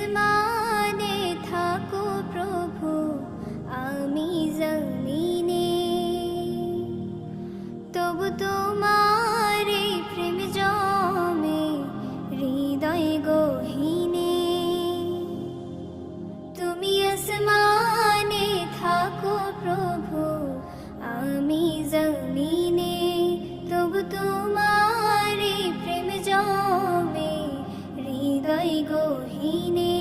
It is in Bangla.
আসমানে থাকো প্রভু, আমি জমিনে, তবু তোমার এই প্রেম জমে হৃদয় গহীনে। তুমি আসমানে থাকো প্রভু, আমি জমিনে, তবু তোমার এই প্রেম জমে হৃদয় গহীনে।